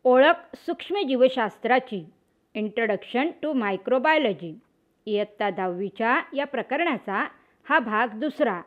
ओळख सूक्ष्मजीवशास्त्राची introduction to microbiology इयत्ता 10वीच्या या प्रकरणाचा हा भाग दुसरा.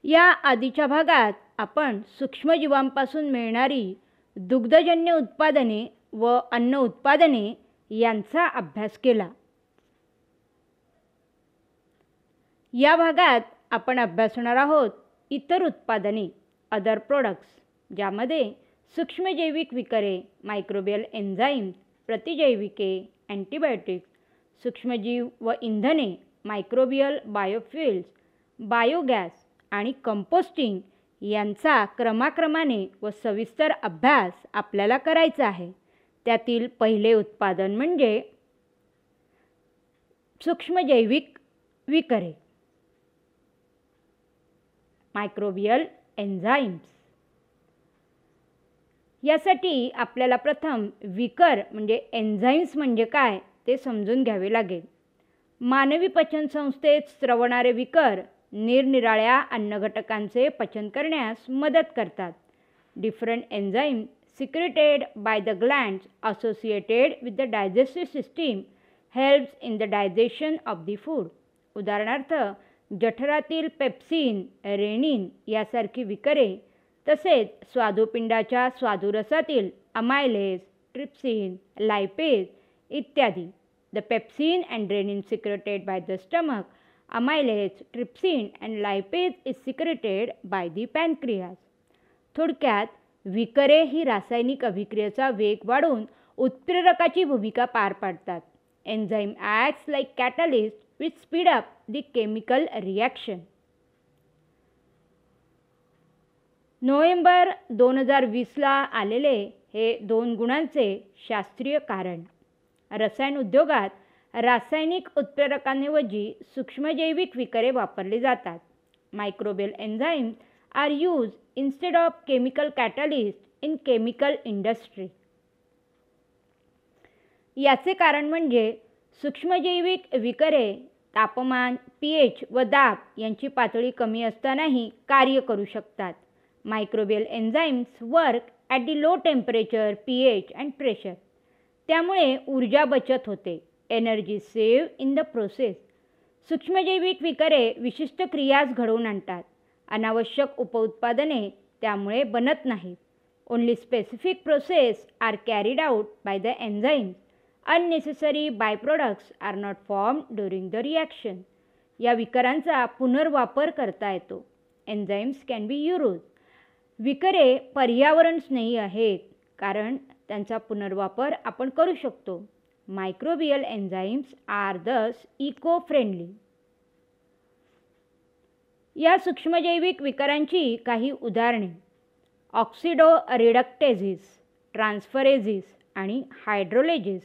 या आधीच्या भागात आपण सूक्ष्मजीवांपासून मिळणारी दुग्धजन्य उत्पादने व अन्न उत्पादने यांचा अभ्यास केला. या भागात आपण अभ्यासणार आहोत इतर उत्पादने, अदर प्रोडक्ट्स, ज्यामध्ये सूक्ष्मजैविक विकरे, मायक्रोबियल एन्झाईम्स, प्रतिजैविके, अँटीबायोटिक्स, सूक्ष्मजीव व इंधने, मायक्रोबियल बायोफ्युएल्स, बायोगॅस आणि कंपोस्टिंग यांचा क्रमाक्रमाने व सविस्तर अभ्यास आपल्याला करायचा आहे. त्यातील पहिले उत्पादन म्हणजे सूक्ष्मजैविक विकरे, मायक्रोबियल एन्झाईम्स. यासाठी आपल्याला प्रथम विकर म्हणजे एन्झाईम्स म्हणजे काय ते समजून घ्यावे लागेल. मानवी पचनसंस्थेत स्रवणारे विकर निरनिराळ्या अन्नघटकांचे पचन करण्यास मदत करतात. Different enzyme secreted by the glands associated with the digestive system helps in the digestion of the food. उदाहरणार्थ जठरातील पेप्सिन, रेनिन यासारखी विकरे, तसेच स्वादुपिंडाच्या स्वादुरसातील अमायलेज, ट्रिप्सिन, लायपेज इत्यादी. The pepsin and rennin secreted by the stomach, amylase, trypsin and lipase is secreted by the pancreas. थोडक्यात विकरे ही रासायनिक अभिक्रियेचा वेग वाढवून उत्प्रेरकाची भूमिका पार पाडतात. Enzyme acts like catalyst which speed up the chemical reaction. November 2020ला आलेले हे 2 गुणांचे शास्त्रीय कारण. रसायन उद्योगात रासायनिक उत्प्रेरकांऐवजी सूक्ष्मजैविक विकरे वापरली जातात. Microbial enzymes are use instead of chemical catalyst in chemical industry. याचे कारण म्हणजे सूक्ष्मजैविक विकरे तापमान, pH व दाब यांची पातळी कमी असतानाही कार्य करू शकतात. Microbial enzymes work at the low temperature, pH and pressure. त्यामुळे ऊर्जा बचत होते. Energy save in the process. सूक्ष्मजैविक विकरे विशिष्ट क्रियाच घडवून आणतात. अनावश्यक उपउत्पादने त्यामुळे बनत नाहीत. Only specific process are carried out by the enzymes. Unnecessary by products are not form during the reaction. या विकरांचा पुनर्वापर करता येतो. Enzymes can be use. विकरे पर्यावरण स्नेही आहेत कारण त्यांचा पुनर्वापर आपण करू शकतो. मायक्रोबियल एन्झाईम्स आर दस इको फ्रेंडली. या सूक्ष्मजैविक विकरांची काही उदाहरणे: ऑक्सिडो रिडक्टेझिस, ट्रान्सफरेझिस आणि हायड्रोलेजिस.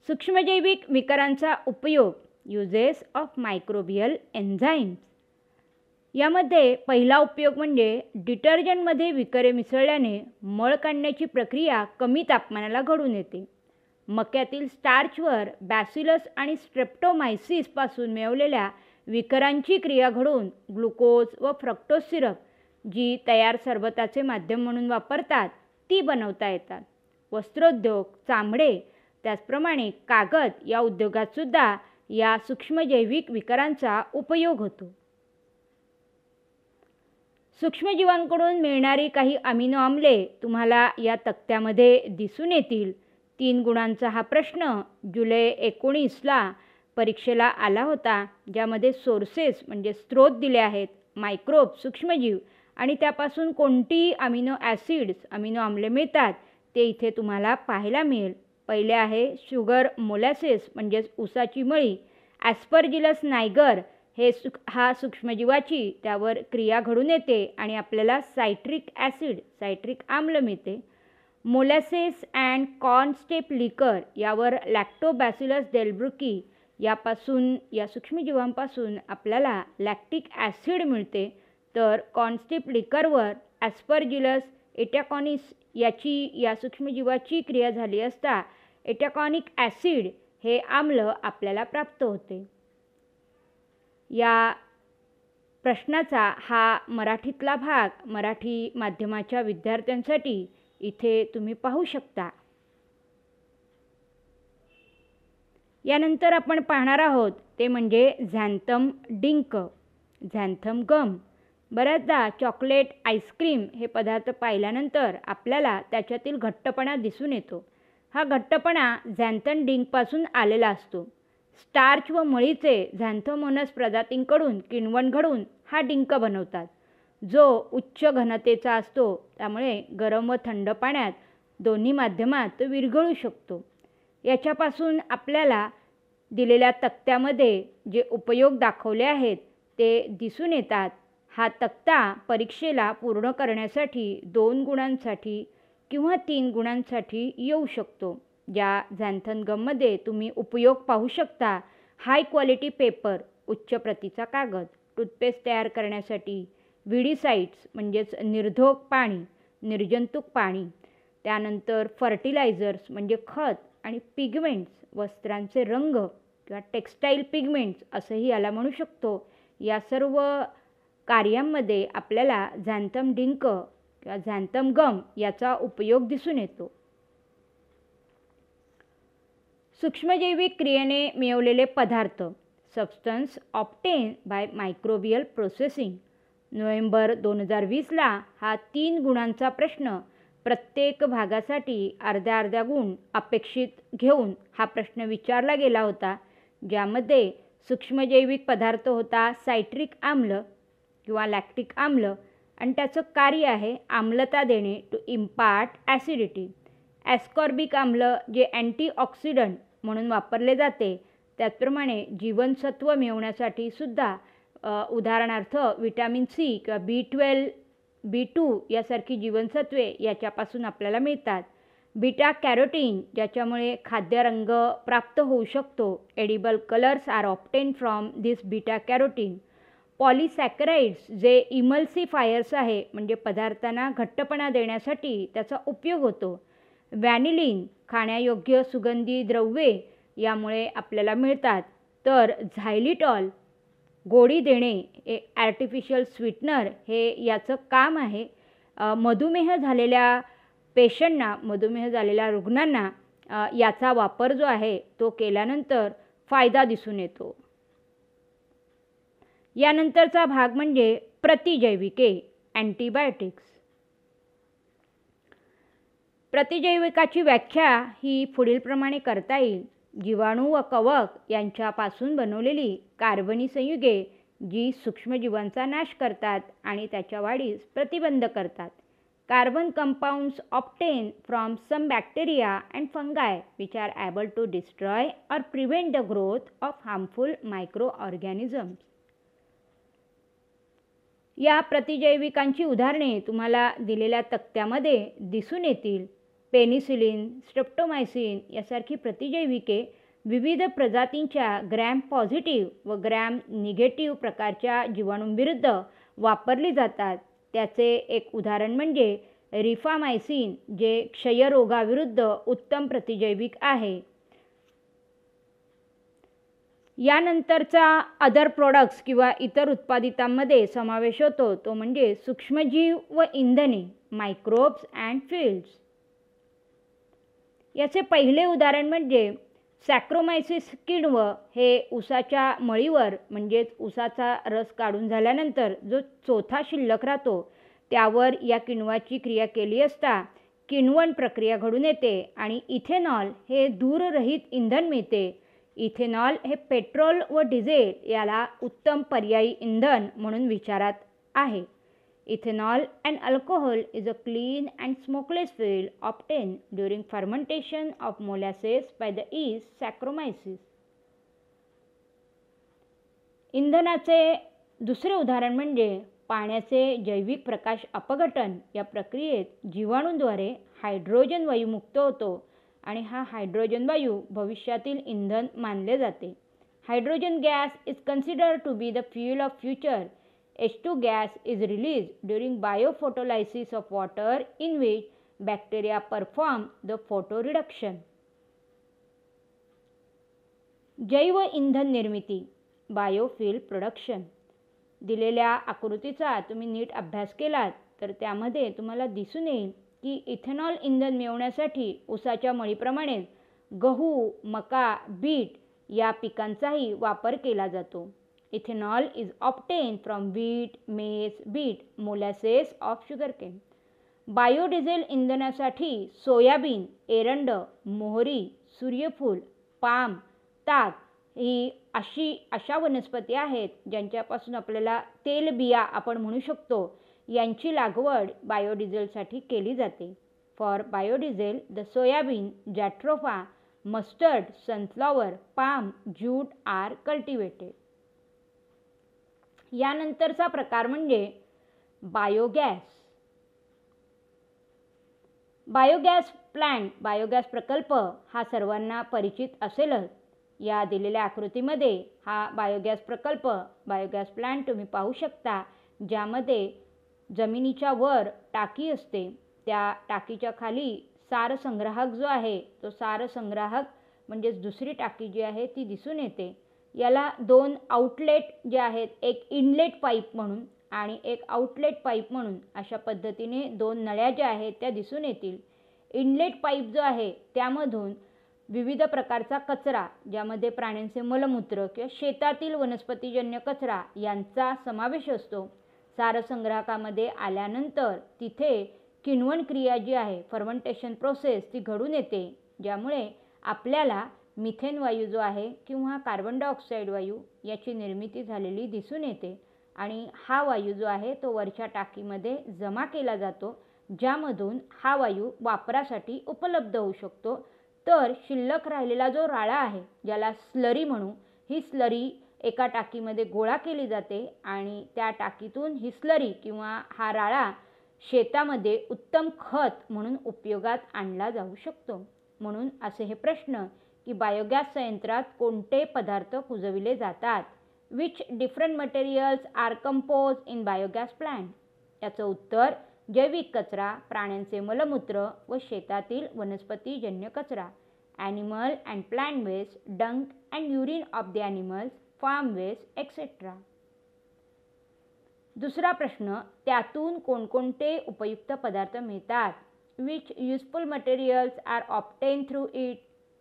सूक्ष्मजैविक विकरांचा उपयोग, युजेस ऑफ मायक्रोबियल एन्झाईम्स. यामध्ये पहिला उपयोग म्हणजे डिटर्जंटमध्ये विकरे मिसळल्याने मळ काढण्याची प्रक्रिया कमी तापमानाला घडून येते. मक्यातील स्टार्चवर बॅसिलस आणि स्ट्रेप्टोमायसिसपासून मिळवलेल्या विकरांची क्रिया घडून ग्लुकोज व फ्रक्टोज सिरप, जी तयार सरबताचे माध्यम म्हणून वापरतात, ती बनवता येतात. वस्त्रोद्योग, चामडे, त्याचप्रमाणे कागद या उद्योगातसुद्धा या सूक्ष्मजैविक विकरांचा उपयोग होतो. सूक्ष्मजीवांकडून मिळणारी काही अमिनो आम्ले तुम्हाला या तक्त्यामध्ये दिसून येतील. 3 गुणांचा हा प्रश्न जुलै 19ला परीक्षेला आला होता, ज्यामध्ये सोर्सेस म्हणजे स्रोत दिले आहेत, मायक्रोब सूक्ष्मजीव आणि त्यापासून कोणती अमिनो ॲसिड्स अमिनो आम्ले मिळतात ते इथे तुम्हाला पाहायला मिळेल. पहिले आहे शुगर मोलॅसिस म्हणजेच ऊसाची मळी. ॲस्परजिलस नायगर हा सूक्ष्मजीवाची त्यावर क्रिया घडून येते आणि आपल्याला सायट्रिक ॲसिड सायट्रिक आम्ल मिळते. मोलॅसिस अँड कॉर्नस्टेप लिकर यावर लॅक्टोबॅसिलस डेल्ब्रुकी यापासून या सूक्ष्मजीवांपासून आपल्याला लॅक्टिक ॲसिड मिळते. तर कॉर्नस्टेप लिकरवर ॲस्परजिलस एटॅकॉनिस याची या सूक्ष्मजीवाची क्रिया झाली असता एटॅकॉनिक ॲसिड हे आम्ल आपल्याला प्राप्त होते. या प्रश्नाचा हा मराठीतला भाग मराठी माध्यमाच्या विद्यार्थ्यांसाठी इथे तुम्ही पाहू शकता. यानंतर आपण पाहणार आहोत ते म्हणजे झॅन्थम डिंक, झॅन्थम गम. बऱ्याचदा चॉकलेट, आईस्क्रीम हे पदार्थ पाहिल्यानंतर आपल्याला त्याच्यातील घट्टपणा दिसून येतो. हा घट्टपणा झॅन्थम डिंकपासून आलेला असतो. स्टार्च व मळीचे झॅन्थोमोनस प्रजातींकडून किण्वण घडून हा डिंक बनवतात, जो उच्च घनतेचा असतो. त्यामुळे गरम व थंड पाण्यात दोन्ही माध्यमात तो विरघळू शकतो. याच्यापासून आपल्याला दिलेल्या तक्त्यामध्ये जे उपयोग दाखवले आहेत ते दिसून येतात. हा तक्ता परीक्षेला पूर्ण करण्यासाठी 2 गुणांसाठी किंवा 3 गुणांसाठी येऊ शकतो. ज्या झॅन्थम गममध्ये तुम्ही उपयोग पाहू शकता. हाय क्वालिटी पेपर, उच्च प्रतीचा कागद, टूथपेस्ट तयार करण्यासाठी, विडीसाइड्स म्हणजेच निर्धोक पाणी, निर्जंतुक पाणी, त्यानंतर फर्टिलायझर्स म्हणजे खत आणि पिगमेंट्स, वस्त्रांचे रंग किंवा टेक्स्टाईल पिगमेंट्स असंही याला म्हणू शकतो. या सर्व कार्यांमध्ये आपल्याला झॅन्थम डिंक किंवा झॅन्थम गम याचा उपयोग दिसून येतो. सूक्ष्मजैविक क्रियेने मिळवलेले पदार्थ, substance obtain by microbial processing. November 2020ला हा 3 गुणांचा प्रश्न प्रत्येक भागासाठी अर्ध्या गुण अपेक्षित घेऊन हा प्रश्न विचारला गेला होता, ज्यामध्ये सूक्ष्मजैविक पदार्थ होता सायट्रिक आम्ल किंवा लॅक्टिक आम्ल आणि त्याचं कार्य आहे आम्लता देणे, टू इम्पार्ट ॲसिडिटी. ॲस्कॉर्बिक आम्ल जे अँटीऑक्सिडंट म्हणून वापरले जाते. त्याचप्रमाणे जीवनसत्व मिळवण्यासाठी सुद्धा उदाहरणार्थ विटॅमिन सी किंवा B12, B2 यासारखी जीवनसत्वे याच्यापासून आपल्याला मिळतात. बीटा कॅरोटीन ज्याच्यामुळे खाद्य रंग प्राप्त होऊ शकतो. Edible colours are obtain from this beta carotene. Polysaccharides जे इमल्सिफायर्स आहे, म्हणजे पदार्थांना घट्टपणा देण्यासाठी त्याचा उपयोग होतो. व्हॅनिलिन खाण्यायोग्य सुगंधी द्रव्ये यामुळे आपल्याला मिळतात. तर झायलिटॉल गोडी देणे, आर्टिफिशियल स्वीटनर हे याचं काम आहे. मधुमेह झालेल्या पेशंटना, मधुमेह झालेल्या रुग्णांना याचा वापर जो आहे तो केल्यानंतर फायदा दिसून येतो. यानंतरचा भाग म्हणजे प्रतिजैविके, अँटीबायोटिक्स. प्रतिजैविकाची व्याख्या ही पुढीलप्रमाणे करता येईल. जीवाणू व कवक यांच्यापासून बनवलेली कार्बनी संयुगे जी सूक्ष्मजीवांचा नाश करतात आणि त्याच्या वाढीस प्रतिबंध करतात. Carbon compounds obtain from some bacteria and fungi which are able to destroy or prevent the growth of harmful micro organisms. या प्रतिजैविकांची उदाहरणे तुम्हाला दिलेल्या तक्त्यामध्ये दिसून येतील. पेनिसिलिन, स्ट्रेप्टोमायसिन यासारखी प्रतिजैविके विविध प्रजातींच्या ग्रॅम पॉझिटिव्ह व ग्रॅम निगेटिव्ह प्रकारच्या जीवाणूंविरुद्ध वापरली जातात. त्याचे एक उदाहरण म्हणजे रिफामायसिन जे क्षयरोगाविरुद्ध उत्तम प्रतिजैविक आहे. यानंतरचा अदर प्रोडक्ट्स किंवा इतर उत्पादितांमध्ये समावेश होतो तो म्हणजे सूक्ष्मजीव व इंधने, मायक्रोब्स अँड फील्ड्स. याचे पहिले उदाहरण म्हणजे सॅक्रोमायसिस किण्व. हे ऊसाच्या मळीवर म्हणजेच ऊसाचा रस काढून झाल्यानंतर जो चोथा शिल्लक राहतो त्यावर या किण्वाची क्रिया केली असता किण्वण प्रक्रिया घडून येते आणि इथेनॉल हे धूररहित इंधन मिळते. इथेनॉल हे पेट्रोल व डिझेल याला उत्तम पर्यायी इंधन म्हणून विचारात आहे. Ethanol and alcohol is a clean and smokeless fuel obtained during fermentation of molasses by the yeast Saccharomyces. इंधनाचे दुसरे उदाहरण म्हणजे पाण्याचे जैविक प्रकाश अपघटन. या प्रक्रियेत जीवाणूंद्वारे हायड्रोजन वायू मुक्त होतो आणि हा हायड्रोजन वायू भविष्यातील इंधन मानले जाते. Hydrogen gas is considered to be the fuel of future. H2 gas is released during biophotolysis of water in which bacteria perform the photoreduction. जैव इंधन निर्मिती, बायोफ्यूल प्रोडक्शन. दिलेल्या आकृतीचा तुम्ही नीट अभ्यास केलात तर त्यामध्ये तुम्हाला दिसून येईल की इथेनॉल इंधन मिळवण्यासाठी ऊसाच्या मळीप्रमाणेच गहू, मका, बीट या पिकांचाही वापर केला जातो. Ethanol is obtain from wheat, मेज, बीट, मोलॅसेस ऑफ शुगरकेन. बायोडिझेल इंधनासाठी सोयाबीन, एरंड, मोहरी, सूर्यफूल, पाम, ताग ही अशा वनस्पती आहेत ज्यांच्यापासून आपल्याला तेलबिया आपण म्हणू शकतो. यांची लागवड बायोडिझेलसाठी केली जाते. For biodiesel the soybean, jatropha, mustard, sunflower, palm, jute are cultivated. यानंतरचा प्रकार म्हणजे बायोगॅस. बायोगॅस प्लांट, बायोगॅस प्रकल्प हा सर्वांना परिचित असेलच. या दिलेल्या आकृतीमध्ये हा बायोगॅस प्रकल्प, बायोगॅस प्लांट तुम्ही पाहू शकता, ज्यामध्ये जमिनीच्या वर टाकी असते. त्या टाकीच्या खाली सारसंग्राहक जो आहे तो सारसंग्राहक म्हणजेच दुसरी टाकी जी आहे ती दिसून येते. याला दोन आउटलेट जे आहेत, एक इनलेट पाईप म्हणून आणि एक आउटलेट पाईप म्हणून अशा पद्धतीने दोन नळ्या ज्या आहेत त्या दिसून येतील. इनलेट पाईप जो आहे त्यामधून विविध प्रकारचा कचरा, ज्यामध्ये प्राण्यांचे मलमूत्र किंवा शेतातील वनस्पतीजन्य कचरा यांचा समावेश असतो, सारसंग्राहकामध्ये आल्यानंतर तिथे किण्वन क्रिया जी आहे, फर्मेंटेशन प्रोसेस ती घडून येते, ज्यामुळे आपल्याला मिथेन वायू जो आहे किंवा कार्बन डायऑक्साईड वायू याची निर्मिती झालेली दिसून येते. आणि हा वायू जो आहे तो वरच्या टाकीमध्ये जमा केला जातो, ज्यामधून हा वायू वापरासाठी उपलब्ध होऊ शकतो. तर शिल्लक राहिलेला जो राळा आहे, ज्याला स्लरी म्हणू, ही स्लरी एका टाकीमध्ये गोळा केली जाते आणि त्या टाकीतून ही स्लरी किंवा हा राळा शेतामध्ये उत्तम खत म्हणून उपयोगात आणला जाऊ शकतो. म्हणून असे हे प्रश्न की बायोगॅस संयंत्रात कोणते पदार्थ कुजविले जातात? Which different materials are compose in biogas plant? याचं उत्तर जैविक कचरा, प्राण्यांचे मलमूत्र व शेतातील वनस्पतीजन्य कचरा. Animal and plant waste, dung and urine of the animals, farm waste etcetera. दुसरा प्रश्न, त्यातून कोणकोणते उपयुक्त पदार्थ मिळतात? Which useful materials are obtain through it?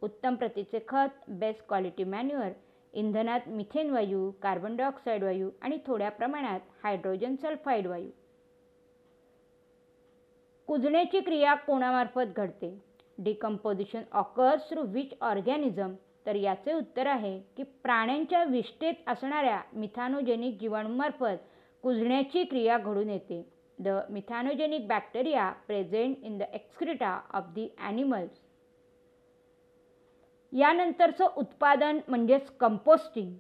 उत्तम प्रतीचे खत, बेस्ट क्वालिटी मॅन्युअर, इंधनात मिथेन वायू, कार्बन डायऑक्साईड वायू आणि थोड्या प्रमाणात हायड्रोजन सल्फाईड वायू. कुजण्याची क्रिया कोणामार्फत घडते? Decomposition occurs through which organism? तर याचे उत्तर आहे की प्राण्यांच्या विष्ठेत असणाऱ्या मिथॅनोजेनिक जीवाणूमार्फत कुजण्याची क्रिया घडून येते. The methanogenic bacteria present in the excreta of the animals. यानंतरचं उत्पादन म्हणजेच कंपोस्टिंग.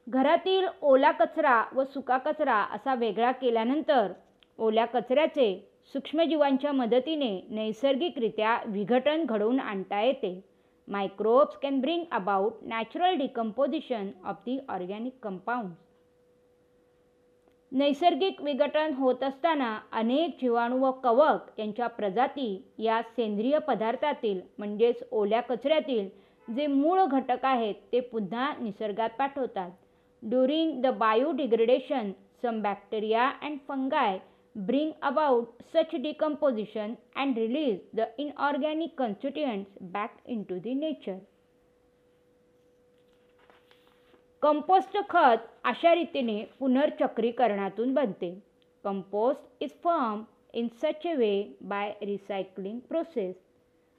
घरातील ओला कचरा व सुका कचरा असा वेगळा केल्यानंतर ओल्या कचऱ्याचे सूक्ष्मजीवांच्या मदतीने नैसर्गिकरित्या विघटन घडवून आणता येते. Microbes can bring about natural decomposition of the organic compounds. नैसर्गिक विघटन होत असताना अनेक जीवाणू व कवक यांच्या प्रजाती या सेंद्रिय पदार्थातील म्हणजेच ओल्या कचऱ्यातील जे मूळ घटक आहेत ते पुन्हा निसर्गात पाठवतात. During the biodegradation some bacteria and fungi bring about such decomposition and release the inorganic constituents back into the nature. Compost खत अशा रीतीने पुनर्चक्रीकरणातून बनते. Compost is form in such a way by recycling process.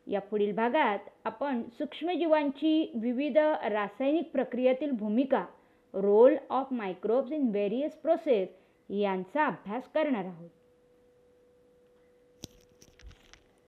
या पुढील भागात आपण सूक्ष्मजीवांची विविध रासायनिक प्रक्रियेतील भूमिका, role of microbes in various process यांचा अभ्यास करणार आहोत.